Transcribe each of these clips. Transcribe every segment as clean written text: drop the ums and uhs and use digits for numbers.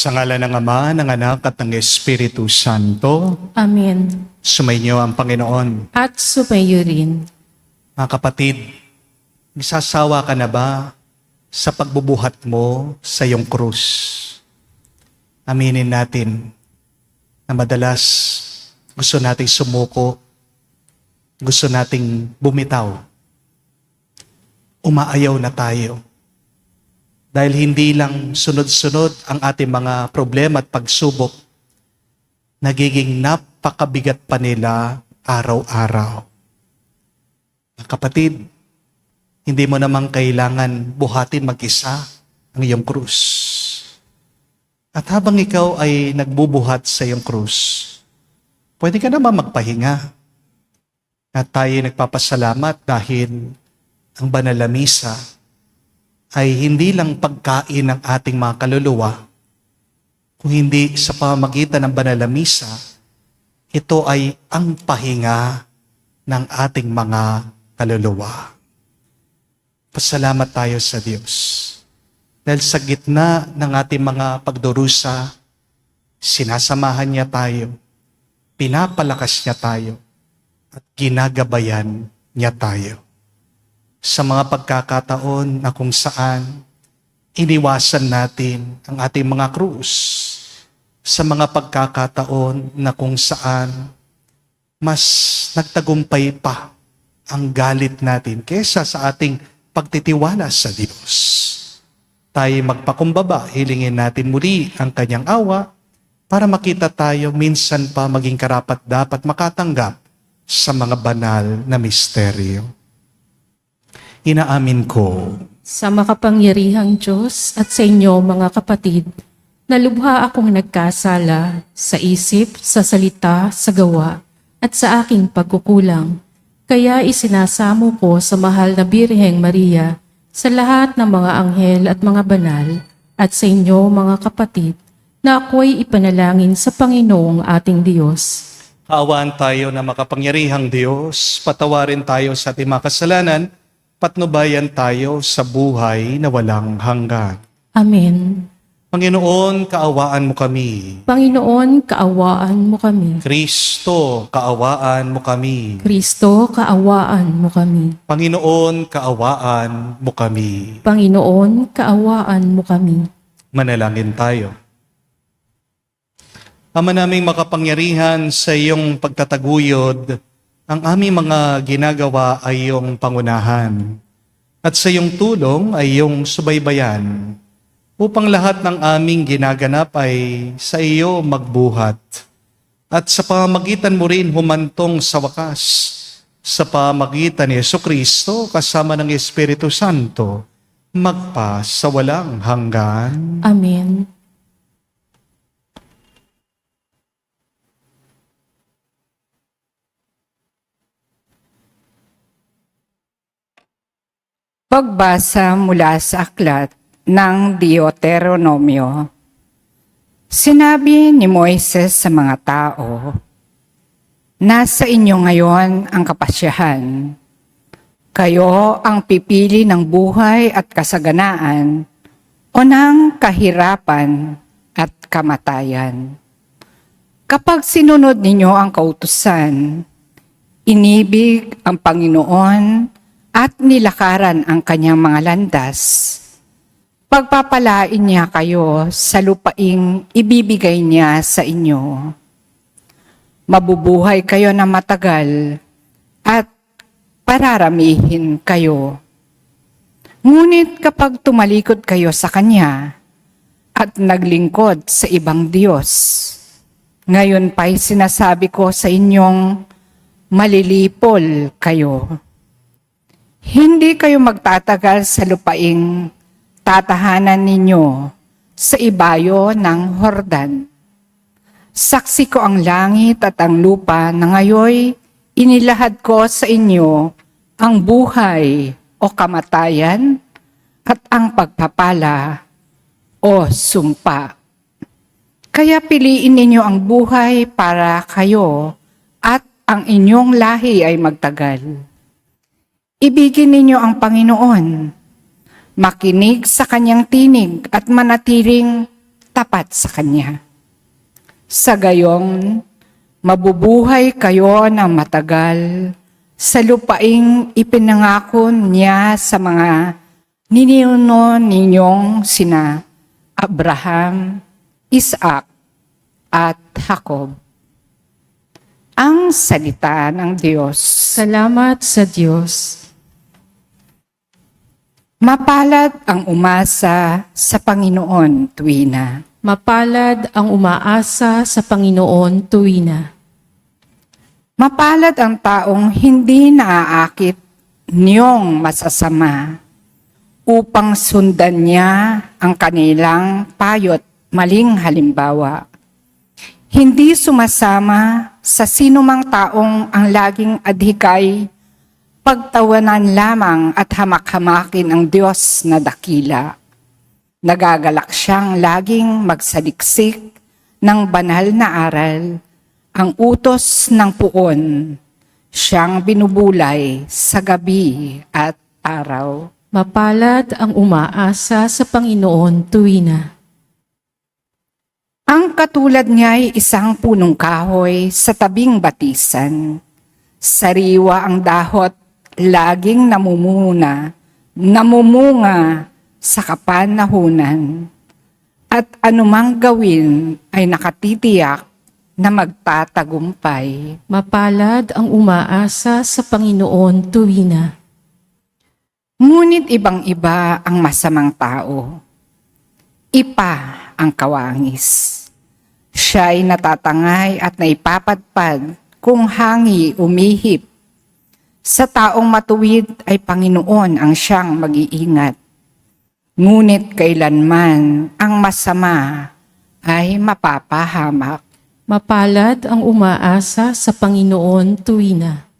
Sa ngalan ng Ama, ng Anak at ng Espiritu Santo. Amen. Sumainyo ang Panginoon. At sumayo rin. Mga kapatid, isasawa ka na ba sa pagbubuhat mo sa iyong krus? Aminin natin na madalas gusto nating sumuko, gusto nating bumitaw. Umaayaw na tayo. Dahil hindi lang sunod-sunod ang ating mga problema at pagsubok, nagiging napakabigat pa nila araw-araw. Kapatid, hindi mo namang kailangan buhatin mag-isa ang iyong krus. At habang ikaw ay nagbubuhat sa iyong krus, pwede ka naman magpahinga. At tayo nagpapasalamat dahil ang banal na misa ay hindi lang pagkain ng ating mga kaluluwa, kung hindi sa pamamagitan ng banal na misa, ito ay ang pahinga ng ating mga kaluluwa. Pasalamat tayo sa Diyos. Dahil sa gitna ng ating mga pagdurusa, sinasamahan niya tayo, pinapalakas niya tayo, at ginagabayan niya tayo. Sa mga pagkakataon na kung saan iniwasan natin ang ating mga krus, sa mga pagkakataon na kung saan mas nagtagumpay pa ang galit natin kesa sa ating pagtitiwala sa Diyos. Tayo magpakumbaba, hilingin natin muli ang Kanyang awa para makita tayo minsan pa maging karapat dapat makatanggap sa mga banal na misteryo. Inaamin ko Sa makapangyarihang Diyos at sa inyo mga kapatid, na lubha akong nagkasala sa isip, sa salita, sa gawa, at sa aking pagkukulang. Kaya isinasamo ko sa mahal na Birheng Maria, sa lahat ng mga anghel at mga banal, at sa inyo mga kapatid, na ako'y ipanalangin sa Panginoong ating Diyos. kaawaan tayo na makapangyarihang Diyos, patawarin tayo sa ating mga kasalanan, patnubayan tayo sa buhay na walang hanggan. Amen. Panginoon, kaawaan mo kami. Panginoon, kaawaan mo kami. Kristo, kaawaan mo kami. Kristo, kaawaan mo kami. Panginoon, kaawaan mo kami. Panginoon, kaawaan mo kami. Manalangin tayo. Ama naming makapangyarihan, sa iyong pagtataguyod, ang aming mga ginagawa ay iyong pangunahan. At sa iyong tulong ay iyong subaybayan, upang lahat ng aming ginaganap ay sa iyo magbuhat. At sa pamamagitan mo rin humantong sa wakas, sa pamamagitan ni Jesucristo kasama ng Espiritu Santo, magpa sa walang hanggan. Amen. Pagbasa mula sa aklat ng Deuteronomio. Sinabi ni Moises sa mga tao, "Nasa inyo ngayon ang kapasyahan. Kayo ang pipili ng buhay at kasaganaan o ng kahirapan at kamatayan. Kapag sinunod ninyo ang kautusan, inibig ang Panginoon at nilakaran ang kanyang mga landas, pagpapalain niya kayo sa lupaing ibibigay niya sa inyo. Mabubuhay kayo na matagal at pararamihin kayo. Ngunit kapag tumalikod kayo sa Kanya at naglingkod sa ibang Diyos, ngayon pa'y sinasabi ko sa inyong malilipol kayo. Hindi kayo magtatagal sa lupaing tatahanan ninyo sa ibayo ng Hordan. Saksi ko ang langit at ang lupa na ngayoy inilahad ko sa inyo ang buhay o kamatayan at ang pagpapala o sumpa. Kaya piliin ninyo ang buhay para kayo at ang inyong lahi ay magtagal. Ibigin ninyo ang Panginoon, makinig sa Kanyang tinig at manatiling tapat sa Kanya. Sa gayong, mabubuhay kayo ng matagal sa lupaing ipinangako niya sa mga ninuno ninyong sina Abraham, Isaac, at Jacob. Ang salita ng Diyos. Salamat sa Diyos. Mapalad ang umasa sa Panginoon tuwina. Mapalad ang umaasa sa Panginoon tuwina. Mapalad ang taong hindi naaakit niyong masasama upang sundan niya ang kanilang payot maling halimbawa. Hindi sumasama sa sinumang taong ang laging adhikay, pagtawanan lamang at hamak-hamakin ang Diyos na dakila. Nagagalak siyang laging magsaliksik ng banal na aral, ang utos ng puon, siyang binubulay sa gabi at araw. Mapalad ang umaasa sa Panginoon tuwina. Ang katulad niya ay isang punong kahoy sa tabing batisan. Sariwa ang dahot, laging namumunga sa kapanahunan. At anumang gawin ay nakatitiyak na magtatagumpay. Mapalad ang umaasa sa Panginoon tuwina. Ngunit ibang-iba ang masamang tao. Ipa ang kawangis. Siya'y natatangay at naipapadpad kung hangi umihip. Sa taong matuwid ay Panginoon ang siyang mag-iingat. Ngunit kailanman ang masama ay mapapahamak. Mapalad ang umaasa sa Panginoon tuwina.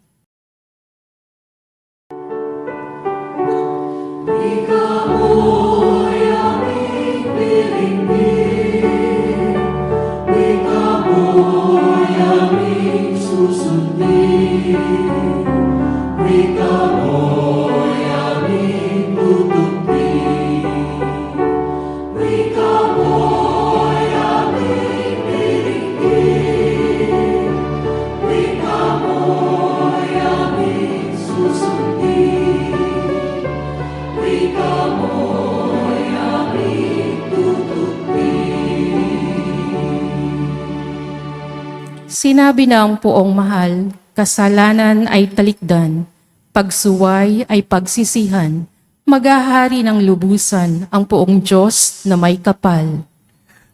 Sinabi ng Poong Mahal, kasalanan ay talikdan, pagsuway ay pagsisihan, maghahari ng lubusan ang Poong Diyos na may kapal.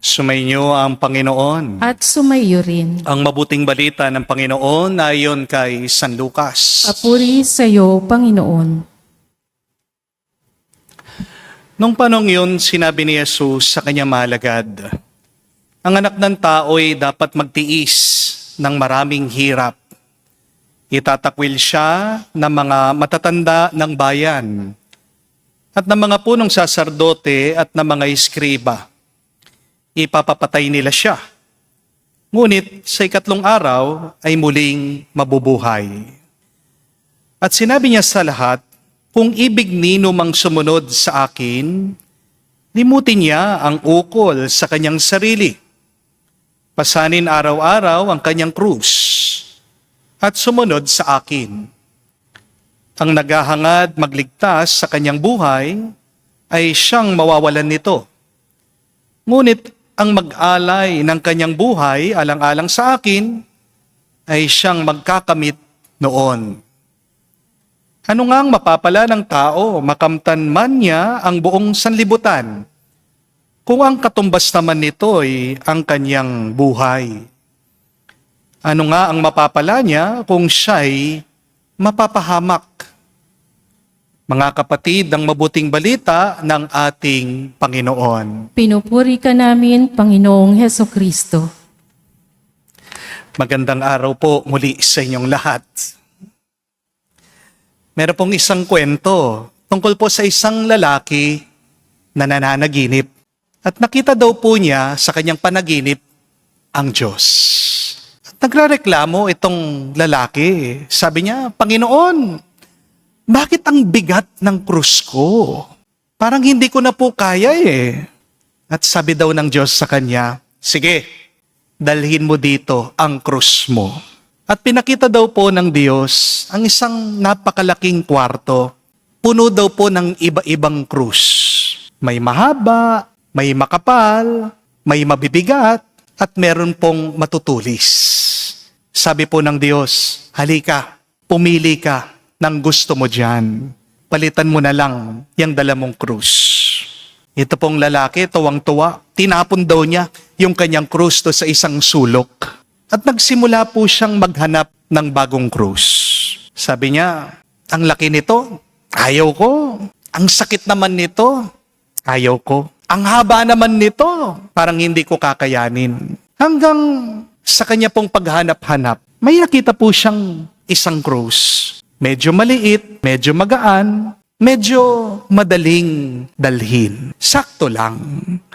Sumainyo ang Panginoon. At sumayo rin. Ang mabuting balita ng Panginoon ayon kay San Lucas. Papuri sa iyo, Panginoon. Nung panong yun, sinabi ni Jesus sa kanyang mahalagad, ang anak ng tao'y dapat magtiis ng maraming hirap. Itatakwil siya ng mga matatanda ng bayan at ng mga punong saserdote at ng mga iskriba. Ipapapatay nila siya. Ngunit sa ikatlong araw ay muling mabubuhay. At sinabi niya sa lahat, kung ibig nino mang sumunod sa akin, limutin niya ang ukol sa kanyang sarili. Pasanin araw-araw ang kanyang krus at sumunod sa akin. Ang naghahangad magligtas sa kanyang buhay ay siyang mawawalan nito. Ngunit ang mag-alay ng kanyang buhay alang-alang sa akin ay siyang magkakamit noon. Ano nga ang mapapala ng tao, makamtan man niya ang buong sanlibutan, kung ang katumbas naman nito ay ang kanyang buhay? Ano nga ang mapapala niya kung siya'y mapapahamak? Mga kapatid, ang mabuting balita ng ating Panginoon. Pinupuri ka namin, Panginoong Heso Kristo. Magandang araw po muli sa inyong lahat. Meron pong isang kwento tungkol po sa isang lalaki na nananaginip. At nakita daw po niya sa kanyang panaginip ang Diyos. At nagrereklamo itong lalaki. Sabi niya, Panginoon, bakit ang bigat ng krus ko? Parang hindi ko na po kaya eh. At sabi daw ng Diyos sa kanya, sige, dalhin mo dito ang krus mo. At pinakita daw po ng Diyos ang isang napakalaking kwarto. Puno daw po ng iba-ibang krus. May mahaba, may makapal, may mabibigat, at meron pong matutulis. Sabi po ng Diyos, halika, pumili ka ng gusto mo dyan. Palitan mo na lang yung dala mong krus. Ito pong lalaki, tuwang-tuwa, tinapon daw niya yung kanyang krus to sa isang sulok. At nagsimula po siyang maghanap ng bagong krus. Sabi niya, ang laki nito, ayaw ko. Ang sakit naman nito, ayaw ko. Ang haba naman nito, parang hindi ko kakayanin. Hanggang sa kanya pong paghanap-hanap, may nakita po siyang isang krus. Medyo maliit, medyo magaan, medyo madaling dalhin. Sakto lang.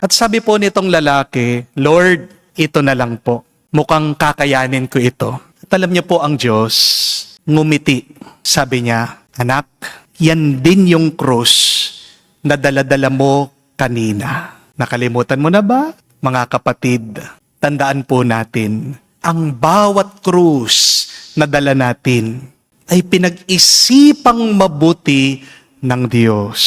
At sabi po nitong lalaki, Lord, ito na lang po. Mukhang kakayanin ko ito. At alam niyo po ang Diyos, ngumiti. Sabi niya, anak, yan din yung krus na dala-dala mo kanina. Nakalimutan mo na ba? Mga kapatid, tandaan po natin, ang bawat krus na dala natin ay pinag-isipang mabuti ng Diyos.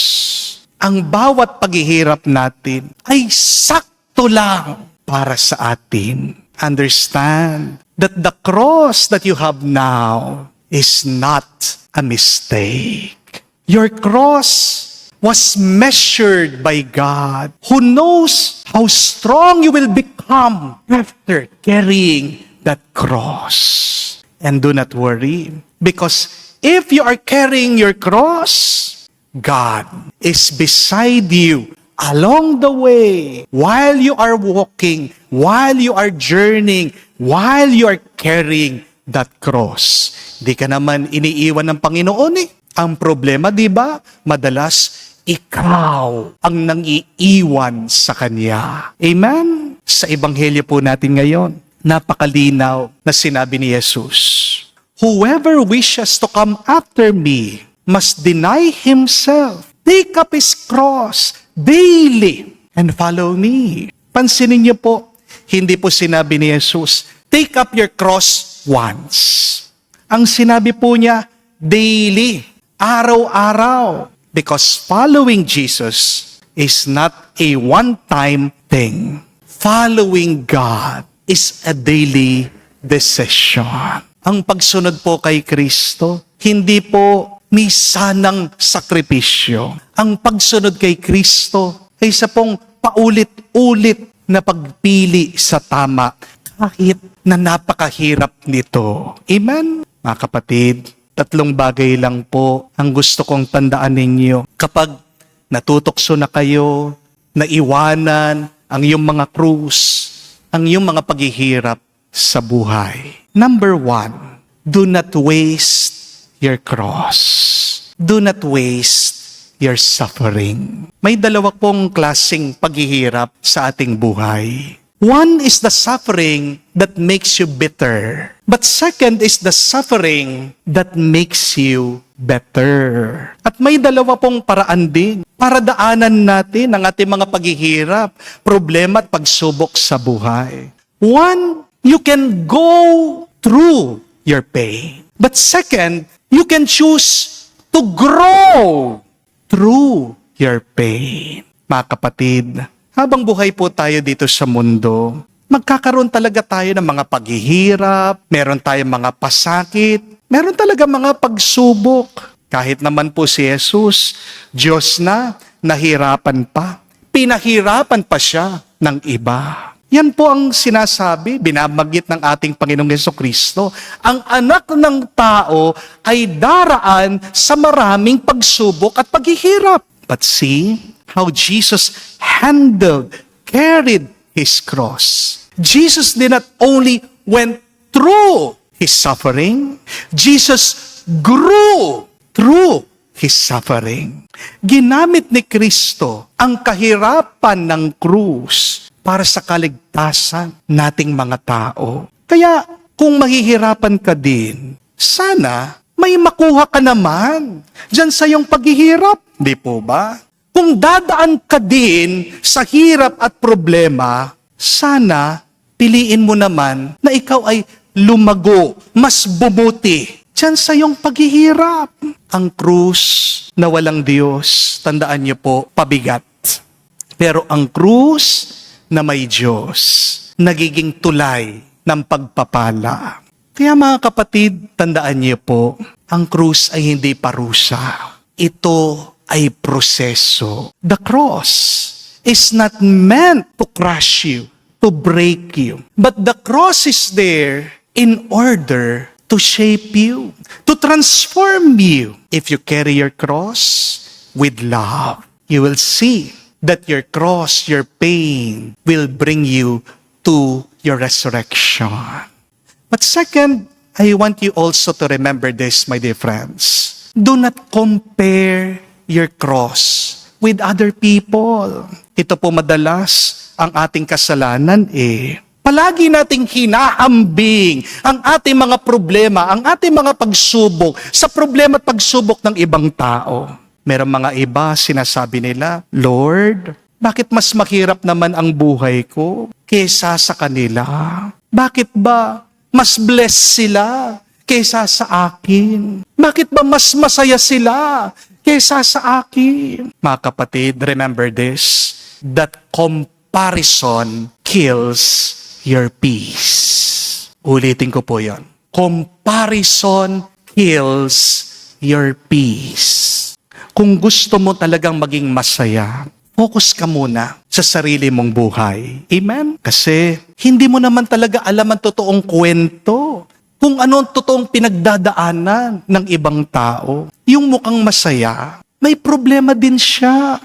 Ang bawat paghihirap natin ay sakto lang para sa atin. Understand that the cross that you have now is not a mistake. Your cross was measured by God, who knows how strong you will become after carrying that cross. And do not worry, because if you are carrying your cross, God is beside you along the way, while you are walking, while you are journeying, while you are carrying that cross. Di ka naman iniiwan ng Panginoon eh. Ang problema, di ba? Madalas, ikaw ang nang-iiwan sa Kanya. Amen? Sa Ebanghelyo po natin ngayon, napakalinaw na sinabi ni Jesus, whoever wishes to come after me must deny himself, take up his cross daily, and follow me. Pansinin niyo po, hindi po sinabi ni Jesus, take up your cross once. Ang sinabi po niya, daily, araw-araw. Because following Jesus is not a one-time thing. Following God is a daily decision. Ang pagsunod po kay Kristo, hindi po misanang sakripisyo. Ang pagsunod kay Kristo ay isa pong paulit-ulit na pagpili sa tama kahit na napakahirap nito. Amen? Mga kapatid, 3 bagay lang po ang gusto kong tandaan ninyo. Kapag natutokso na kayo, naiwanan ang iyong mga krus, ang iyong mga paghihirap sa buhay. Number 1, do not waste your cross. Do not waste your suffering. May dalawa pong klaseng paghihirap sa ating buhay. One is the suffering that makes you bitter. But second is the suffering that makes you better. At may dalawa pong paraan din para daanan natin ang ating mga paghihirap, problema at pagsubok sa buhay. One, you can go through your pain. But second, you can choose to grow through your pain. Mga kapatid, habang buhay po tayo dito sa mundo, magkakaroon talaga tayo ng mga paghihirap, meron tayong mga pasakit, meron talaga mga pagsubok. Kahit naman po si Jesus, Diyos na, nahirapan pa. Pinahirapan pa siya ng iba. Yan po ang sinasabi, binabagit ng ating Panginoong Jesucristo. Ang anak ng tao ay daraan sa maraming pagsubok at paghihirap. But see how Jesus carried His cross. Jesus did not only went through His suffering, Jesus grew through His suffering. Ginamit ni Kristo ang kahirapan ng krus para sa kaligtasan nating mga tao. Kaya kung mahihirapan ka din, sana may makuha ka naman dyan sa iyong paghihirap. Di po ba? Kung dadaan ka din sa hirap at problema, sana piliin mo naman na ikaw ay lumago, mas bumuti dyan sa iyong paghihirap. Ang krus na walang Diyos, tandaan niyo po, pabigat. Pero ang krus na may Diyos, nagiging tulay ng pagpapala. Kaya mga kapatid, tandaan niyo po, ang krus ay hindi parusa. Ito ay proseso. The cross is not meant to crush you, to break you. But the cross is there in order to shape you, to transform you. If you carry your cross with love, you will see that your cross, your pain, will bring you to your resurrection. But second, I want you also to remember this, my dear friends. Do not compare your cross with other people. Ito po madalas ang ating kasalanan Palagi nating hinahambing ang ating mga problema, ang ating mga pagsubok sa problema at pagsubok ng ibang tao. Merong mga iba, sinasabi nila, Lord, bakit mas mahirap naman ang buhay ko kaysa sa kanila? Bakit ba mas blessed sila kaysa sa akin? Bakit ba mas masaya sila kaysa sa akin? Mga kapatid, remember this, that comparison kills your peace. Ulitin ko po yon. Comparison kills your peace. Kung gusto mo talagang maging masaya, focus ka muna sa sarili mong buhay. Amen? Kasi hindi mo naman talaga alam ang totoong kwento. Kung ano ang totoong pinagdadaanan ng ibang tao. Yung mukhang masaya, may problema din siya.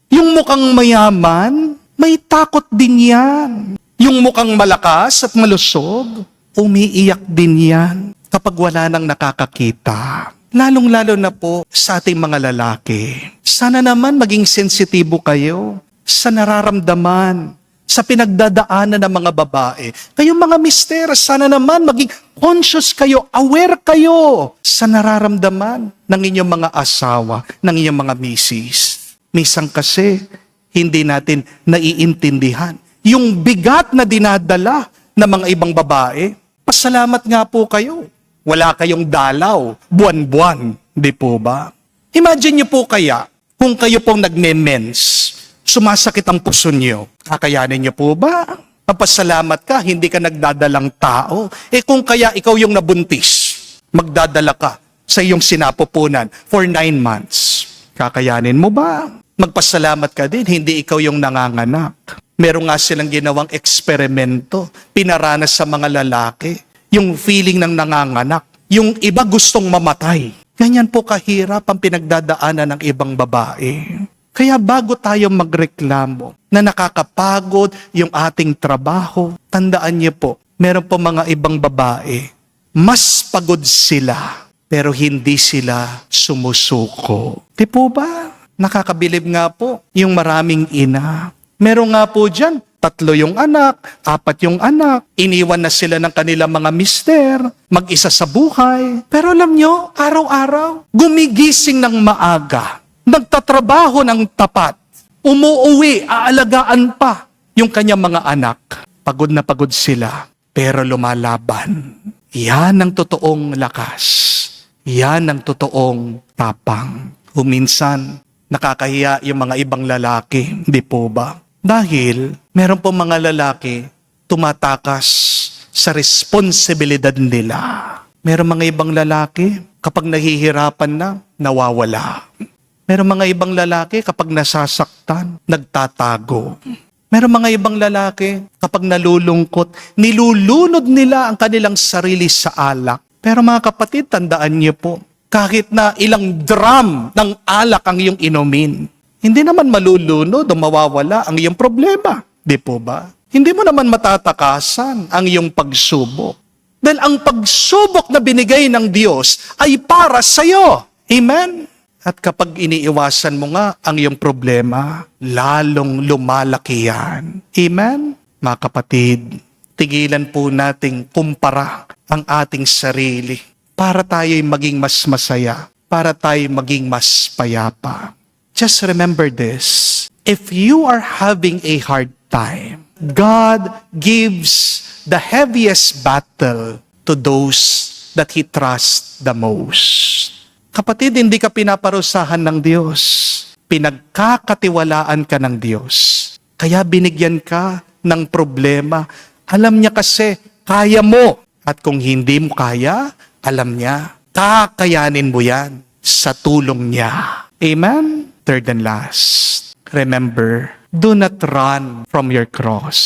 Yung mukhang mayaman, may takot din yan. Yung mukhang malakas at malusog, umiiyak din yan kapag wala nang nakakakita. Lalong-lalo na po sa ating mga lalaki. Sana naman maging sensitibo kayo sa nararamdaman, sa pinagdadaanan ng mga babae. Kayong mga mister, sana naman maging conscious kayo, aware kayo sa nararamdaman ng inyong mga asawa, ng inyong mga misis. Minsan kasi, hindi natin naiintindihan yung bigat na dinadala ng mga ibang babae. Pasalamat nga po kayo. Wala kayong dalaw, buwan-buwan, di po ba? Imagine niyo po kaya, kung kayo pong nagme-mens, sumasakit ang puso niyo, kakayanin niyo po ba? Papasalamat ka, hindi ka nagdadalang tao. Kung kaya ikaw yung nabuntis, magdadala ka sa iyong sinapupunan for 9 months. Kakayanin mo ba? Magpasalamat ka din, hindi ikaw yung nanganganak. Meron nga silang ginawang eksperimento, pinaranas sa mga lalaki, yung feeling ng nanganganak. Yung iba gustong mamatay. Ganyan po kahirap ang pinagdadaanan ng ibang babae. Kaya bago tayo magreklamo na nakakapagod yung ating trabaho, tandaan niyo po, meron po mga ibang babae, mas pagod sila, pero hindi sila sumusuko. Di po ba? Nakakabilib nga po yung maraming ina. Meron nga po dyan, 3 yung anak, 4 yung anak, iniwan na sila ng kanilang mga mister, mag-isa sa buhay. Pero alam nyo, araw-araw, gumigising ng maaga, nagtatrabaho ng tapat, umuuwi, aalagaan pa yung kanyang mga anak. Pagod na pagod sila, pero lumalaban. Yan ang totoong lakas. Yan ang totoong tapang. Minsan, nakakahiya yung mga ibang lalaki, di po ba? Dahil meron po mga lalaki tumatakas sa responsibilidad nila. Merong mga ibang lalaki, kapag nahihirapan na, nawawala. Merong mga ibang lalaki, kapag nasasaktan, nagtatago. Merong mga ibang lalaki, kapag nalulungkot, nilulunod nila ang kanilang sarili sa alak. Pero mga kapatid, tandaan niyo po, kahit na ilang drum ng alak ang iyong inumin, hindi naman malulunod o mawawala ang iyong problema. Di po ba? Hindi mo naman matatakasan ang iyong pagsubok. Dahil ang pagsubok na binigay ng Diyos ay para sa iyo. Amen? At kapag iniiwasan mo nga ang iyong problema, lalong lumalaki yan. Amen? Mga kapatid, tigilan po nating kumpara ang ating sarili para tayo'y maging mas masaya, para tayo maging mas payapa. Just remember this, if you are having a hard time, God gives the heaviest battle to those that He trusts the most. Kapatid, hindi ka pinaparusahan ng Diyos. Pinagkakatiwalaan ka ng Diyos. Kaya binigyan ka ng problema. Alam niya kasi, kaya mo. At kung hindi mo kaya, alam niya, kakayanin mo yan sa tulong niya. Amen? Third and last, remember, do not run from your cross.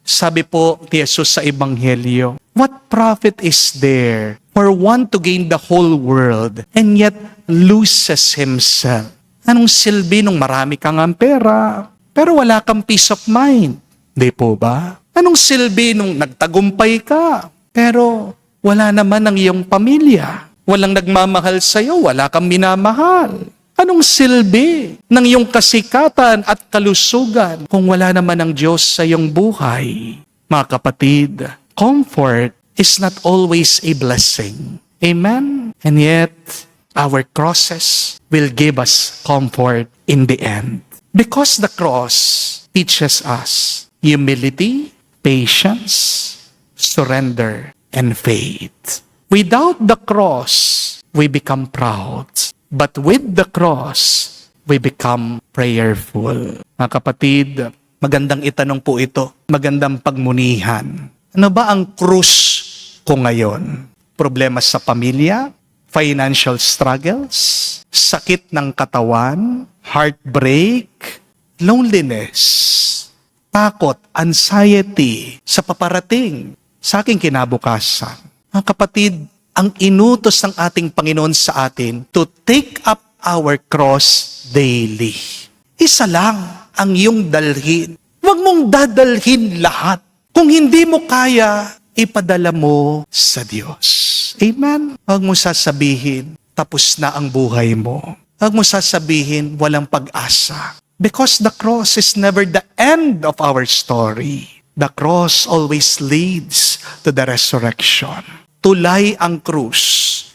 Sabi po ni Jesus sa Ebanghelyo, what profit is there for one to gain the whole world and yet loses himself? Anong silbi nung marami kang ang pera, pero wala kang peace of mind? Di po ba? Anong silbi nung nagtagumpay ka, pero wala naman ang iyong pamilya? Walang nagmamahal sa'yo, wala kang minamahal. Anong silbi ng iyong kasikatan at kalusugan kung wala naman ang Diyos sa iyong buhay? Mga kapatid, comfort is not always a blessing. Amen? And yet, our crosses will give us comfort in the end. Because the cross teaches us humility, patience, surrender, and faith. Without the cross, we become proud. But with the cross, we become prayerful. Mga kapatid, magandang itanong po ito. Magandang pagmunihan. Ano ba ang krus ko ngayon? Problema sa pamilya? Financial struggles? Sakit ng katawan? Heartbreak? Loneliness? Takot? Anxiety? Sa paparating? Sa aking kinabukasan? Mga kapatid, ang inutos ng ating Panginoon sa atin to take up our cross daily. Isa lang ang iyong dalhin. Huwag mong dadalhin lahat. Kung hindi mo kaya, ipadala mo sa Diyos. Amen? Huwag mo sasabihin, tapos na ang buhay mo. Huwag mo sasabihin, walang pag-asa. Because the cross is never the end of our story. The cross always leads to the resurrection. Tulay ang krus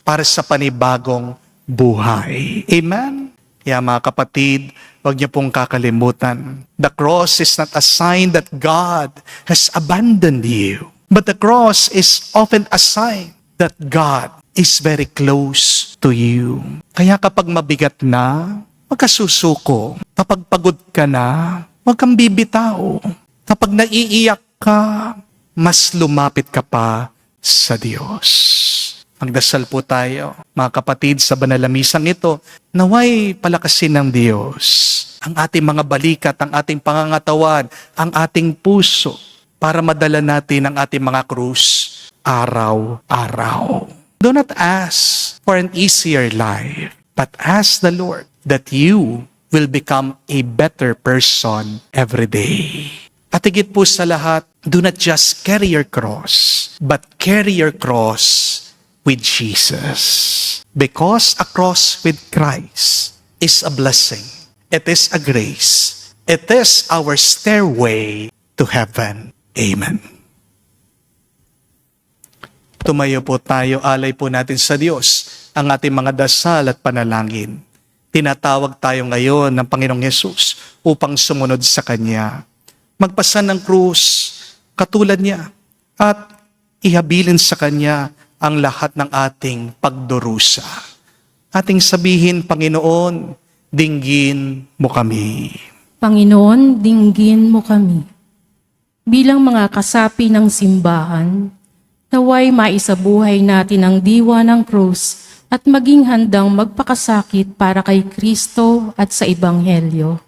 para sa panibagong buhay. Amen? Kaya mga kapatid, huwag niyo pong kakalimutan. The cross is not a sign that God has abandoned you. But the cross is often a sign that God is very close to you. Kaya kapag mabigat na, huwag ka susuko. Kapag pagod ka na, huwag kang bibitaw. Kapag naiiyak ka, mas lumapit ka pa sa Diyos. Magdasal po tayo, mga kapatid, sa banal na misang ito, naway palakasin ng Diyos ang ating mga balikat, ang ating pangangatawan, ang ating puso, para madala natin ang ating mga krus araw-araw. Do not ask for an easier life, but ask the Lord that you will become a better person every day. At higit po sa lahat, do not just carry your cross, but carry your cross with Jesus. Because a cross with Christ is a blessing. It is a grace. It is our stairway to heaven. Amen. Tumayo po tayo, alay po natin sa Diyos ang ating mga dasal at panalangin. Tinatawag tayo ngayon ng Panginoong Yesus upang sumunod sa Kanya. Magpasan ng krus katulad niya at ihabilin sa Kanya ang lahat ng ating pagdurusa. Ating sabihin, Panginoon, dinggin mo kami. Panginoon, dinggin mo kami. Bilang mga kasapi ng simbahan, Naway maisabuhay natin ang diwa ng krus at maging handang magpakasakit para kay Kristo at sa Ebanghelyo.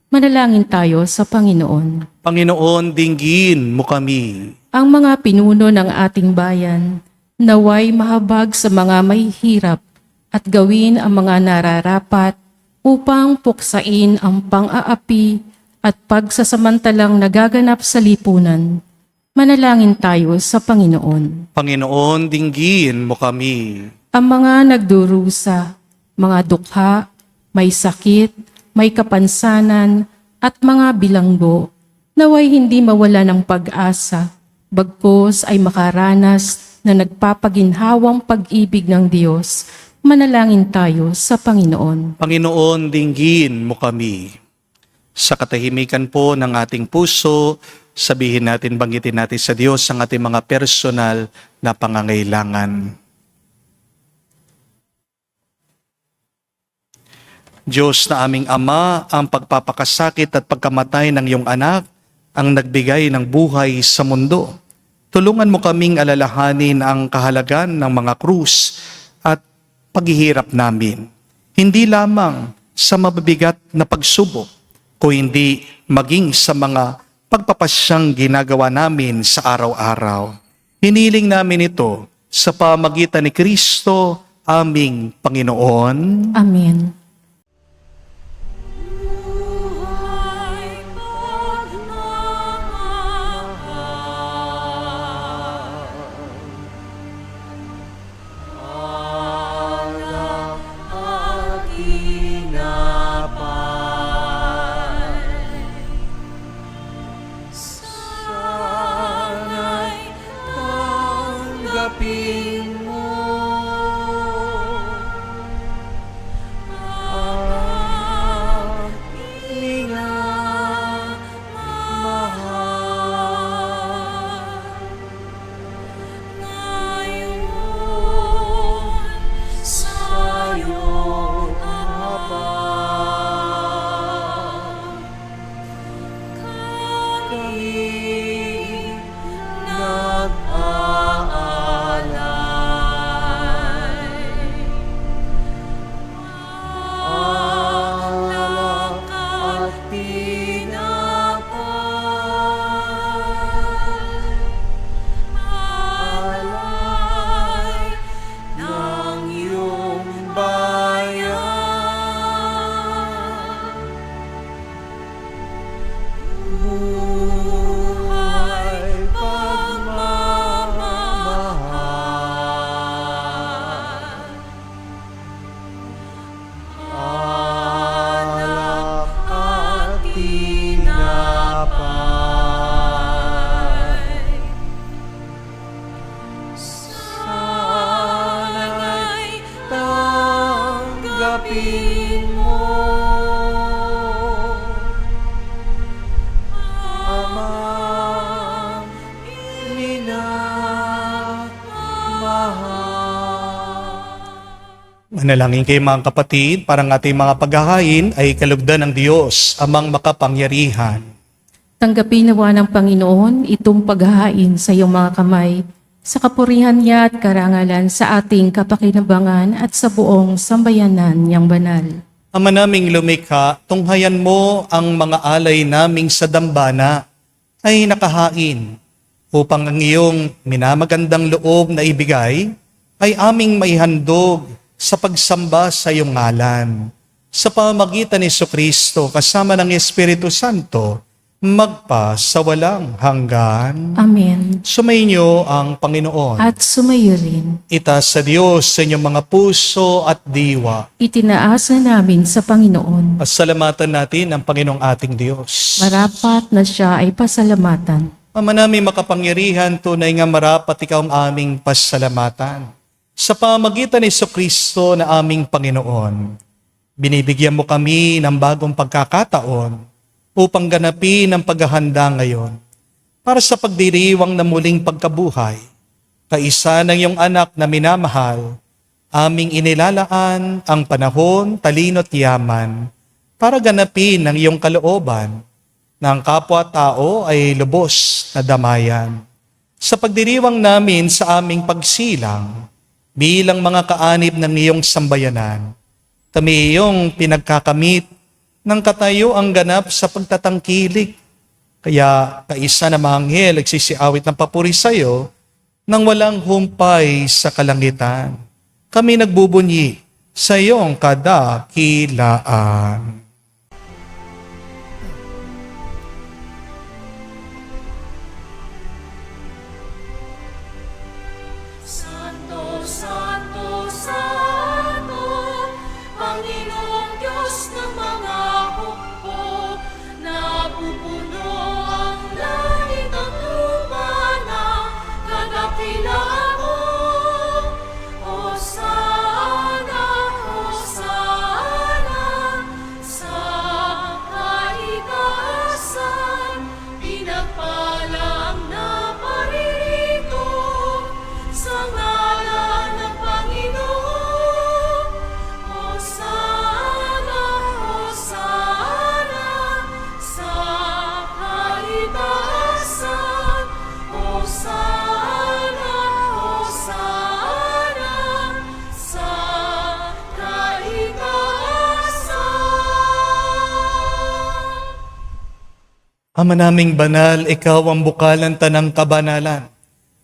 Manalangin tayo sa Panginoon. Panginoon, dinggin mo kami. Ang mga pinuno ng ating bayan, naway mahabag sa mga mahihirap at gawin ang mga nararapat upang puksain ang pang-aapi at pagsasamantalang nagaganap sa lipunan. Manalangin tayo sa Panginoon. Panginoon, dinggin mo kami. Ang mga nagdurusa, mga dukha, may sakit, may kapansanan, at mga bilanggo, naway hindi mawala ng pag-asa, bagkus ay makaranas na nagpapaginhawang pag-ibig ng Diyos. Manalangin tayo sa Panginoon. Panginoon, dinggin mo kami. Sa katahimikan po ng ating puso, sabihin natin, banggitin natin sa Diyos ang ating mga personal na pangangailangan. Diyos na aming Ama, ang pagpapakasakit at pagkamatay ng iyong anak ang nagbigay ng buhay sa mundo. Tulungan mo kaming alalahanin ang kahalagan ng mga krus at paghihirap namin. Hindi lamang sa mabibigat na pagsubok, kundi maging sa mga pagpapasyang ginagawa namin sa araw-araw. Hiniling namin ito sa pamagitan ni Kristo, aming Panginoon. Amen. Manalangin kayo mga kapatid, parang ating mga paghahain ay kalugdan ng Diyos, amang makapangyarihan. Tanggapin nawa ng Panginoon itong paghahain sa iyong mga kamay, sa kapurihan niya at karangalan sa ating kapakinabangan at sa buong sambayanan niyang banal. Ama naming lumikha, tunghayan mo ang mga alay naming sa dambana ay nakahain, upang ang iyong minamagandang loob na ibigay ay aming maihandog sa pagsamba sa iyong ngalan. Sa pamamagitan ni Jesucristo kasama ng Espiritu Santo, magpa sa walang hanggan. Amen. Sumainyo ang Panginoon. At sumayo rin. Itaas sa Diyos sa inyong mga puso at diwa. Itinaasa namin sa Panginoon. Pasalamatan natin ang Panginoong ating Diyos. Marapat na siya ay pasalamatan. Ama namin makapangyarihan, tunay nga marapat ikaw ang aming pasalamatan. Sa pamagitan ni Jesucristo na aming Panginoon, binibigyan mo kami ng bagong pagkakataon upang ganapin ang paghahanda ngayon para sa pagdiriwang na muling pagkabuhay. Kaisa ng iyong anak na minamahal, aming inilalaan ang panahon, talino at yaman para ganapin ang iyong kalooban na ang kapwa-tao ay lubos na damayan. Sa pagdiriwang namin sa aming pagsilang bilang mga kaanib ng iyong sambayanan, kami iyong pinagkakamit ng katayo ang ganap sa pagtatangkilik. Kaya kaisa na mga anghel nagsisiawit ng papuri sa iyo nang walang humpay sa kalangitan. Kami nagbubunyi sa iyong kadakilaan. Santo, Santo, Santo, Panginoong Diyos ng mga hukbo, napupuno ang langit at lupa ng kadakilaan mo. Hosana, Hosana, sa kaitaasan, pinagpala ang naparirito sa ngalan ng Panginoon. Hosana, Hosana, sa kaitaasan. Hosana, Hosana, sa kaitaasan. Ama naming banal, ikaw ang bukal ng tanang kabanalan.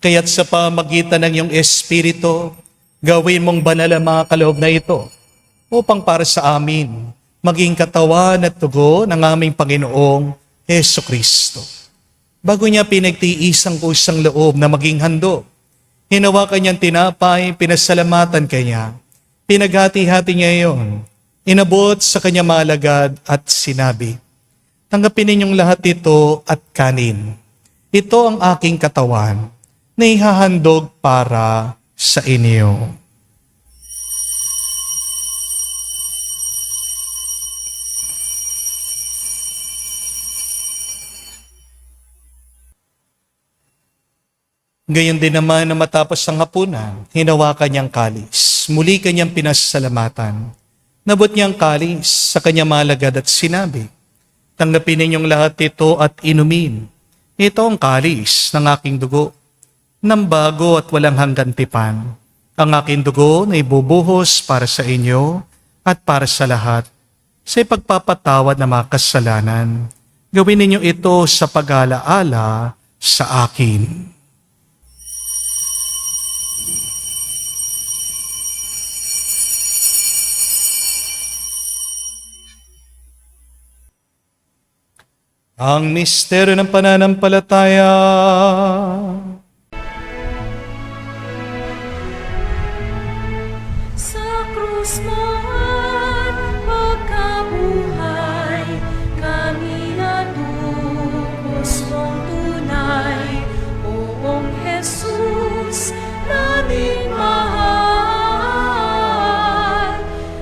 Kaya't sa pamagitan ng iyong Espiritu, gawin mong banal ang mga kaloob na ito upang para sa amin maging katawan at tugo ng aming Panginoong Heso Kristo. Bago niya pinagtiis ang kusang loob na maging handog, hinawakan niyang tinapay, pinasalamatan kanya, pinaghati-hati niya iyon, inabot sa kanya malagad at sinabi, "Tanggapin ninyong lahat ito at kanin. Ito ang aking katawan na ihahandog para sa inyo." Gayon din naman na matapos ang hapunan, hinawakan niyang kalis. Muli kanyang pinasalamatan. Nabot niyang kalis sa kanya malagad at sinabi, "Tanggapin ninyong lahat ito at inumin. Ito ang kalis ng aking dugo, ng bago at walang hanggan tipan. Ang aking dugo na ibubuhos para sa inyo at para sa lahat sa ipagpapatawad ng mga kasalanan. Gawin ninyo ito sa pag-alaala sa akin." Ang misteryo ng pananampalataya. Sa krus mo at pagkabuhay, kami natubos mong tunay. Poong Jesus, naming mahal,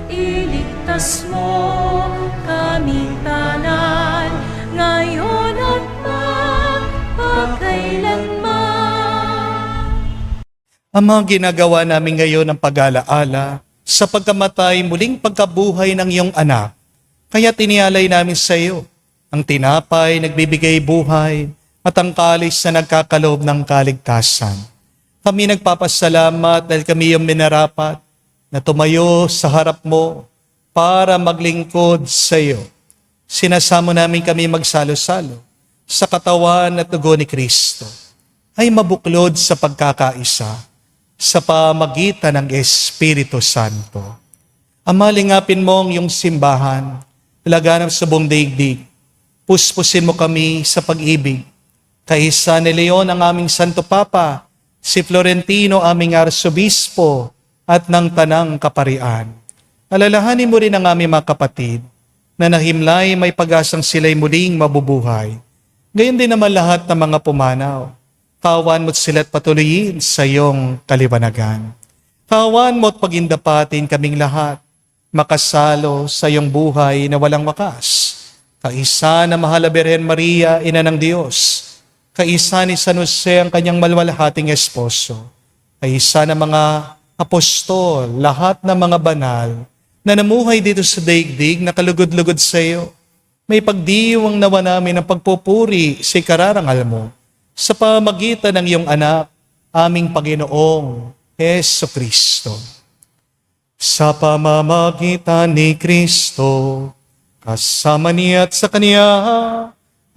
iligtas mo kaming tanan, ngayon at magpakailanman. Ang mga ginagawa namin ngayon ng pag-alaala sa pagkamatay muling pagkabuhay ng iyong anak, kaya tinialay namin sa iyo ang tinapay nagbibigay buhay at ang kalis na nagkakaloob ng kaligtasan. Kami nagpapasalamat dahil kami yung minarapat na tumayo sa harap mo para maglingkod sa iyo. Sinasamo namin kami magsalo-salo sa katawan at dugo ni Kristo ay mabuklod sa pagkakaisa sa pamagitan ng Espiritu Santo. Amalingapin mo ang iyong simbahan, laganap sa buong daigdig. Puspusin mo kami sa pag-ibig. Kaisa ni Leon ang aming Santo Papa, si Florentino aming Arsobispo at ng Tanang Kaparian. Alalahanin mo rin ang aming mga kapatid na nahimlay may pag-asang sila'y muling mabubuhay. Gayon din naman lahat ng mga pumanaw. Kawan mo't sila't patuloyin sa iyong kaliwanagan. Kawan mo't pagindapatin kaming lahat, makasalo sa iyong buhay na walang wakas. Kaisa na mahal na Birhen Maria, Ina ng Diyos. Kaisa ni San Jose ang kanyang malwalhating esposo. Kaisa na mga apostol, lahat ng mga banal, na namuhay dito sa daigdig na kalugod-lugod sa iyo. May pagdiwang nawa namin ng pagpupuri sa ikararangal mo sa pamagitan ng iyong anak, aming Panginoong Jesucristo. Sa pamamagitan ni Kristo, kasama niya at sa Kanya,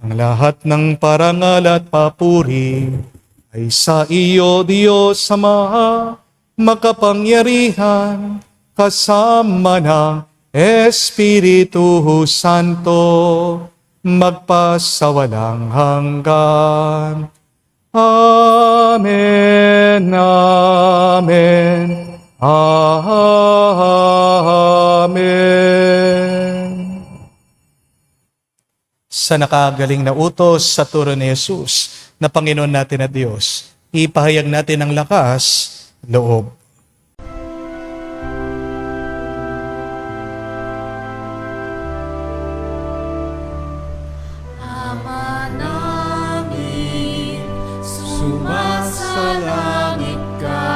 ang lahat ng parangal at papuri ay sa iyo, Diyos Ama, makapangyarihan, kasama ng Espiritu Santo, magpasawalang hanggan. Amen, amen, amen. Sa nakagaling na utos sa turo ni Jesus na Panginoon natin at Diyos, ipahayag natin ang lakas, loob. Ama namin, sumasalangit ka,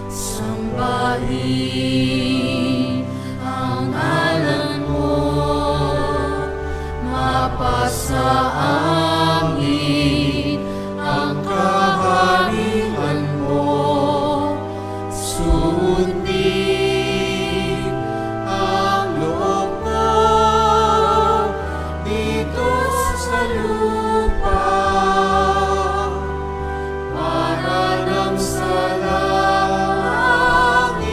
sambahin ang ngalan mo, mapasa amin ang kaharian mo, sundin ang loob mo dito sa lupa, para nang sa langit.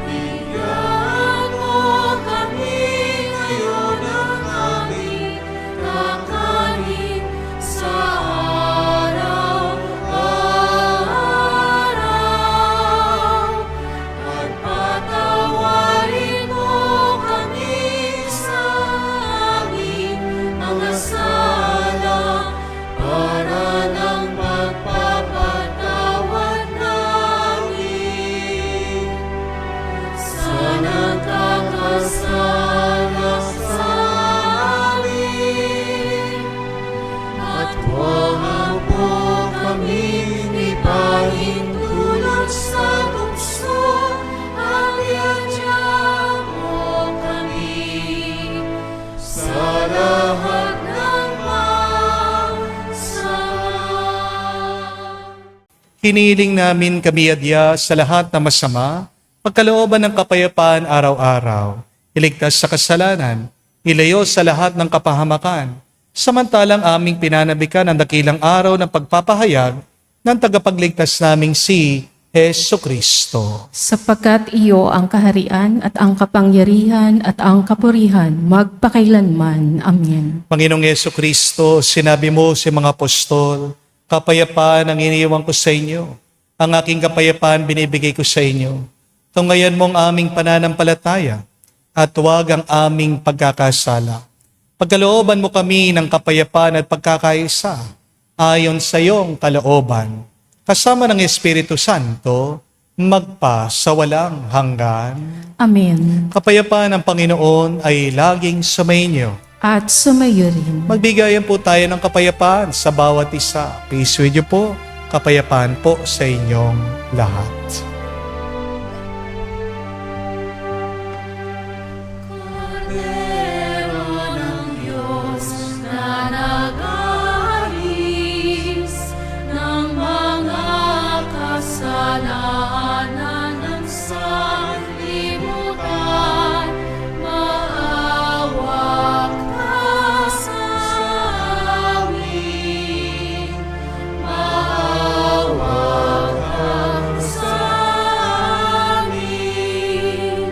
Bigyan mo kami ngayon ng aming kakanin sa araw-araw, at patawarin mo kami sa aming mga sala, para ng pagpapatawad namin sa nagkakasala sa amin. At huwag mo kaming ipahintulot sa tukso, at iadya mo kami sa lahat ng masama. Hinihiling namin kami adya sa lahat na masama, pagkalooban ng kapayapaan araw-araw, iligtas sa kasalanan, ilayo sa lahat ng kapahamakan, samantalang aming pinanabikan ang dakilang araw ng pagpapahayag ng tagapagligtas naming si Jesucristo. Sapagkat iyo ang kaharian at ang kapangyarihan at ang kapurihan magpakailanman. Amen. Panginoong Jesucristo, sinabi mo sa mga apostol, kapayapaan ang iniiwan ko sa inyo. Ang aking kapayapaan binibigay ko sa inyo. Tungayan mo ang aming pananampalataya at huwag ang aming pagkakasala. Pagkalooban mo kami ng kapayapaan at pagkakaisa ayon sa iyong kalooban. Kasama ng Espiritu Santo, magpa sa walang hanggan. Amen. Kapayapaan ng Panginoon ay laging sumainyo. At sumayo rin. Magbigayan po tayo ng kapayapaan sa bawat isa. Peace with you po. Kapayapaan po sa inyong lahat. Kordero ng Diyos na nag-aalis ng mga kasalanan ng sanlibutan, maawa ka sa amin. Maawa ka sa amin.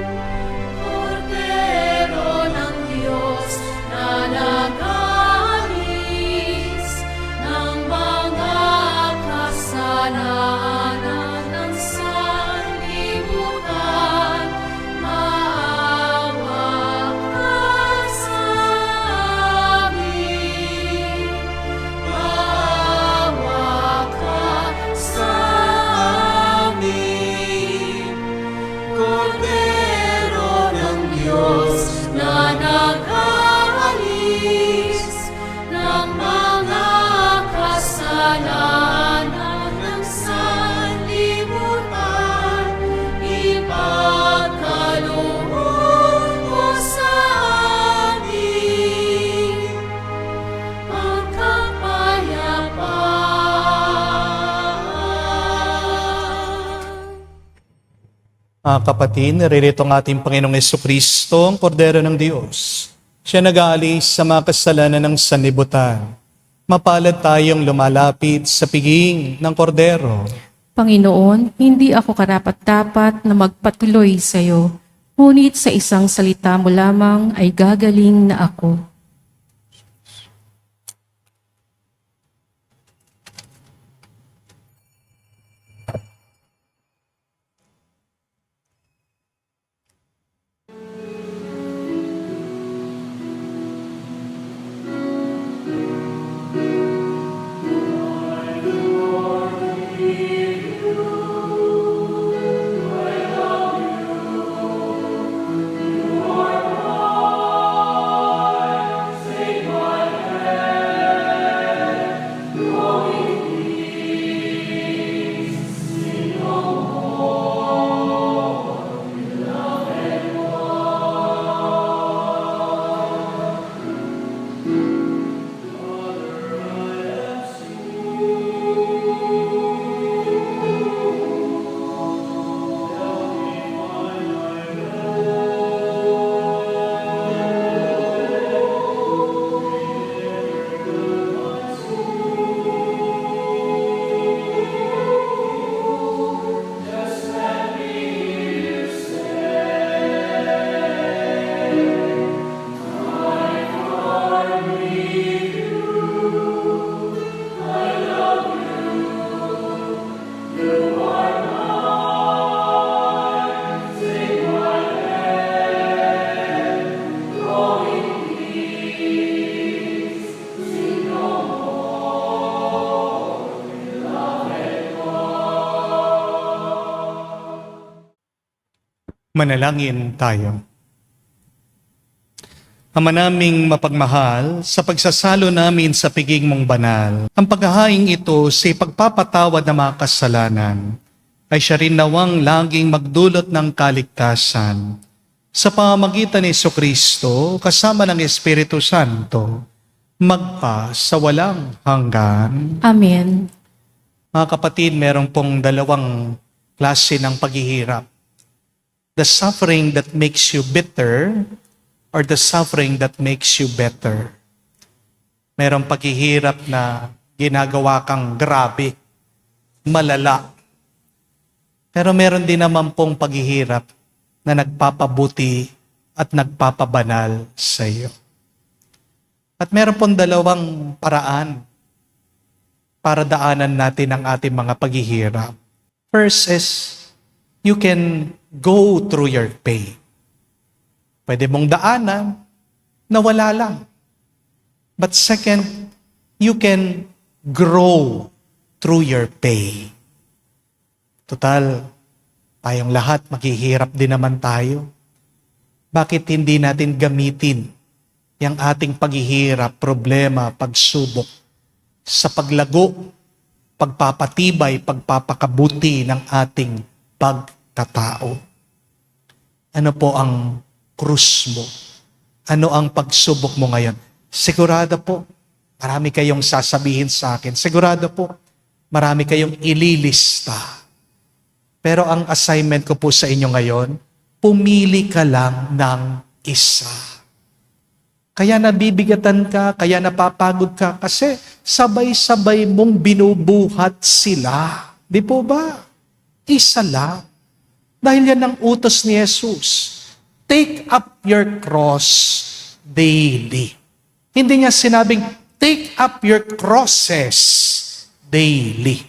Kordero ng Diyos na nag-aalis ng mga kasalanan ng sanlibutan, maawa ka sa amin. Maawa ka sa amin. Kordero ng Diyos na nag-aalis ng mga kasalanan ng sanlibutan, ipagkaloob mo sa amin. Mga kapatid, naririto ang ating Panginoong Jesucristo, ang Kordero ng Diyos. Siya nag-aalis sa mga kasalanan ng sanlibutan. Mapalad tayong lumalapit sa piging ng Kordero. Panginoon, hindi ako karapat-dapat na magpatuloy sa iyo, ngunit sa isang salita mo lamang ay gagaling na ako. Manalangin tayo. Ama naming mapagmahal, sa pagsasalo namin sa piging mong banal, ang paghahaing ito sa pagpapatawad ng mga kasalanan, ay siya rin nawang laging magdulot ng kaligtasan. Sa pamamagitan ni Jesucristo, kasama ng Espiritu Santo, magpa sa walang hanggan. Amen. Mga kapatid, meron pong dalawang klase ng paghihirap. The suffering that makes you bitter or the suffering that makes you better. Merong paghihirap na ginagawa kang grabe, malala. Pero meron din naman pong paghihirap na nagpapabuti at nagpapabanal sa iyo. At meron pong dalawang paraan para daanan natin ang ating mga paghihirap. First is, you can go through your pain. Pwede mong daanan na wala lang. But second, you can grow through your pain. Total, tayong lahat maghihirap din naman tayo. Bakit hindi natin gamitin yung ating paghihirap, problema, pagsubok sa paglago, pagpapatibay, pagpapakabuti ng ating pagkatao? Ano po ang krus mo? Ano ang pagsubok mo ngayon? Sigurado po, marami kayong sasabihin sa akin. Sigurado po, marami kayong ililista. Pero ang assignment ko po sa inyo ngayon, pumili ka lang ng isa. Kaya nabibigatan ka, kaya napapagod ka, kasi sabay-sabay mong binubuhat sila. Di po ba? Isa lang. Dahil yan ang utos ni Jesus. Take up your cross daily. Hindi niya sinabing, take up your crosses daily.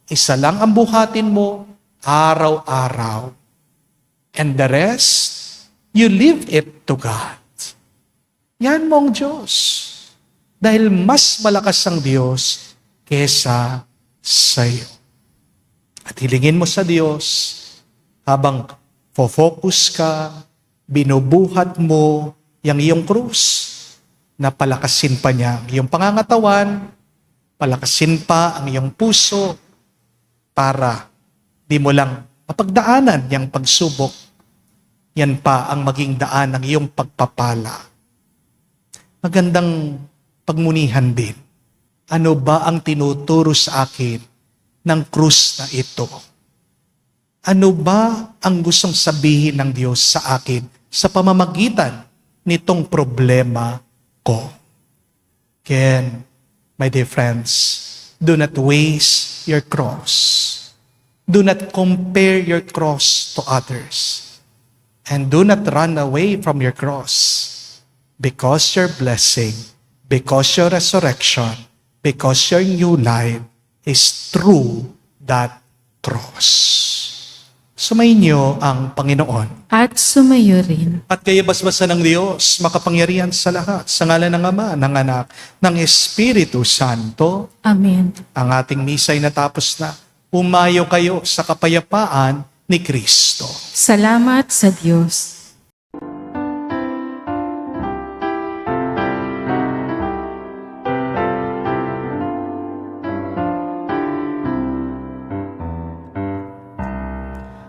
Isa lang ang buhatin mo, araw-araw. And the rest, you leave it to God. Yan mong Diyos. Dahil mas malakas ang Diyos kesa sa iyo. At hilingin mo sa Diyos, habang focus ka, binubuhat mo yung iyong krus, na palakasin pa niya ang iyong pangangatawan, palakasin pa ang iyong puso, para di mo lang mapagdaanan yung pagsubok, yan pa ang maging daan ng iyong pagpapala. Magandang pagmunihan din. Ano ba ang tinuturo sa akin ng krus na ito? Ano ba ang gustong sabihin ng Diyos sa akin sa pamamagitan nitong problema ko? Again, my dear friends, do not waste your cross. Do not compare your cross to others. And do not run away from your cross. Because your blessing, because your resurrection, because your new life is through that cross. Sumainyo ang Panginoon. At sumayo rin. At kayo basbasan ng Diyos, makapangyarihan sa lahat, sa ngalan ng Ama, ng Anak, ng Espiritu Santo. Amen. Ang ating misa ay natapos na. Umayo kayo sa kapayapaan ni Kristo. Salamat sa Diyos.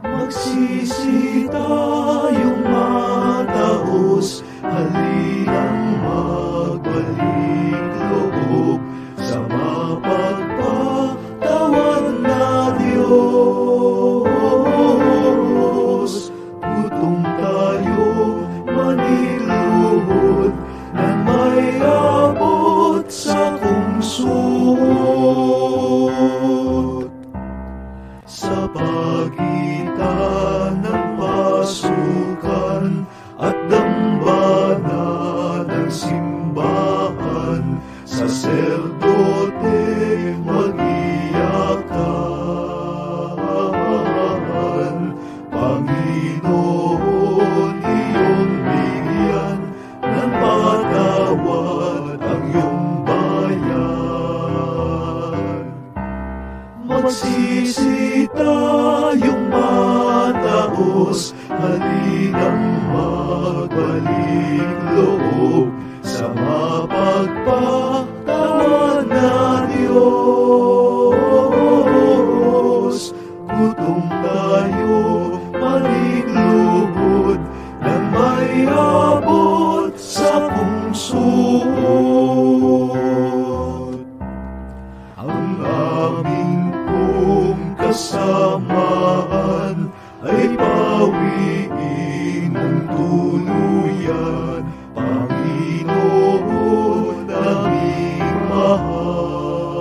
Magsisi tayong mataos, halinang magbalik loob sa mapagpatawad na Diyos. Gutom tayo maniluhod na may abot sa kungsod. Sa pagitan ng pasukan at dambana ng simbahan, saserdote mag-iyakan. Panginoon, iyong bigyan ng patawad ang iyong bayan. Magsisi tayong mataos, halinang magbalik loob sa mapagpatawad na Diyos. Gutom tayo maniglubod nang may abot sa kungsod. Ang aming pong kasamaan ay pawiin mong tuluyan, Panginoon aming mahal.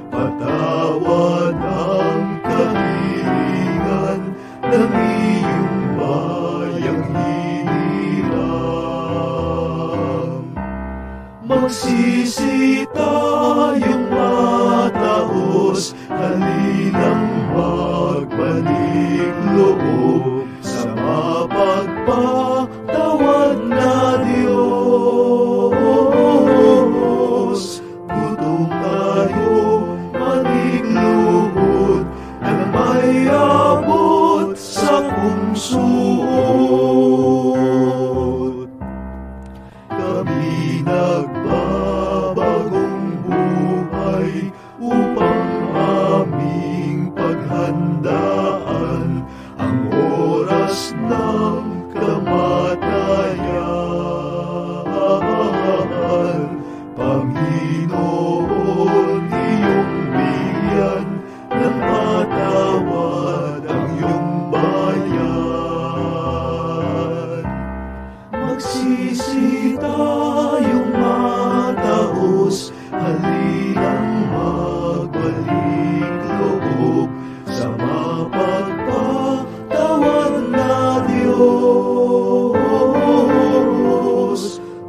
Patawad ang kahilingan ng iyong bayang hiniram. Magsisi tayong mataos, halinang magbalik loob sa mapagpatawad na Diyos. Gutom tayo manigluhod na may abot sa kungsod. Kami nagbabagong buhay upang aming paghandaan ang oras ng kamatayan. Panginoon, iyong bigyan ng patawad ang iyong bayan. Magsisi tayong mataos, halinang magbalik loob sa mapagpatawad na Diyos.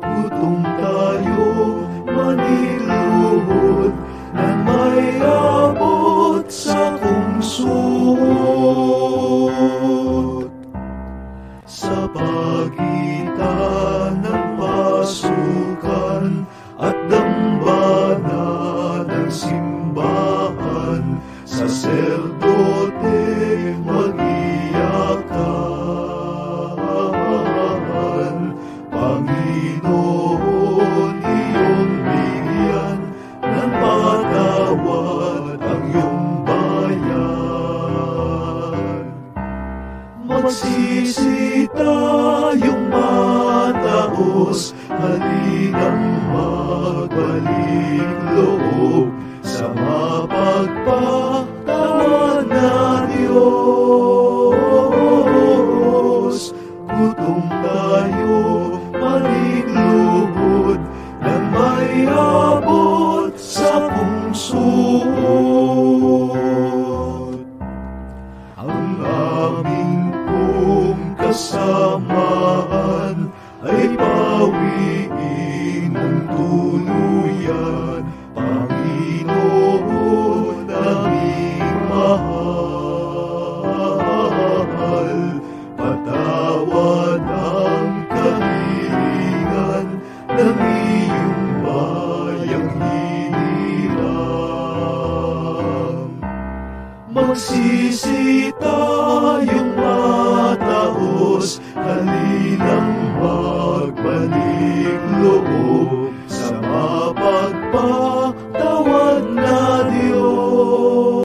Gutom tayo maniluhod na may abot sa kungsod. Sa pagitan ng pasukan at dambana ng simbahan, saserdote mag-iyakan. Panginoon, iyong bigyan ng patawad ang iyong bayan. Magsisi tayong mataos, halinang magbalik loob sa mapagpatawad kung tayo maligluhod nang may abot sa pungsod. Ang aming pong kasamaan ay pawiin mong tuluyan, Panginoon aming mahal. Patawad ang kahilingan ng iyong bayang hiniram. Magsisi tayong mataos, halinang